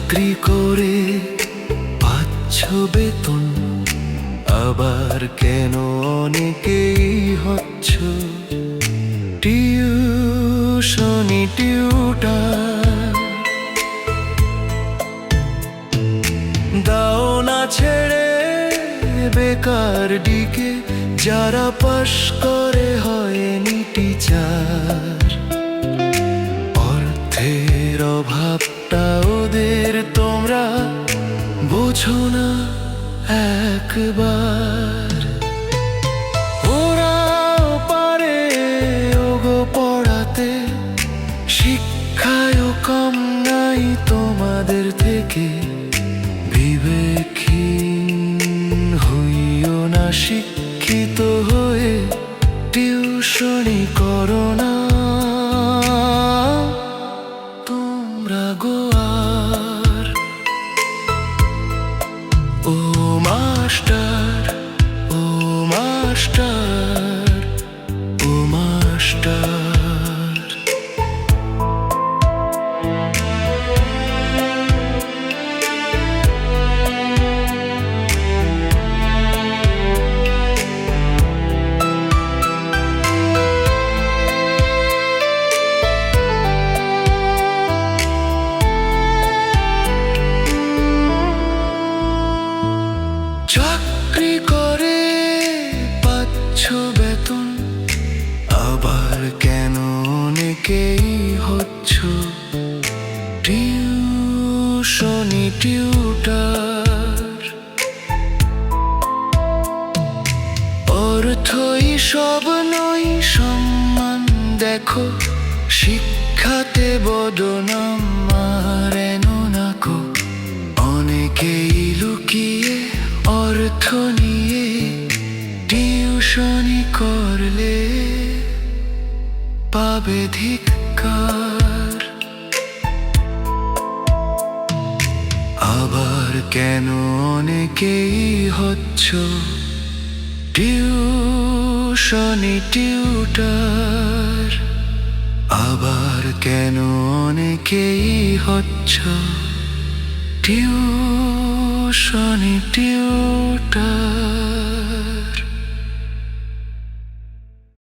চাকরি করে পাচ্ছ বেতন, আবার কেন অনেকেই হচ্ছ টিউশনি টিউটার। দাও না ছেড়ে বেকার দিকে, যারা পাশ করে হয়নি টিচার। অর্থের অভাবটা ওদের তোমরা বোঝো না একবার। ওরাও পারে ওগো পড়াতে, শিক্ষায়ও কম নাই তোমাদের থেকে। বিবেকহীন হইও না, শিক্ষিত হয়ে টিউশনি করো না তোমরা গোয়ার। ও মাস্টার, ও মাস্টার, ও মাস্টার। চাকরি করে পাচ্ছ বেতন, আবার কেন অনেকেই হচ্ছ টিউশনি টিউটার। অর্থই সব নয়, সম্মান দেখো, শিক্ষাতে বদনাম মারেনো নাকো। অনেকেই লুকিয়ে অর্থ নিয়ে টিউশনি করলে পাবে ধিক্কার। আবার কেন অনেকেই হচ্ছ টিউশনি টিউটার। আবার কেন অনেকেই হচ্ছ টিউশনি টিউটার।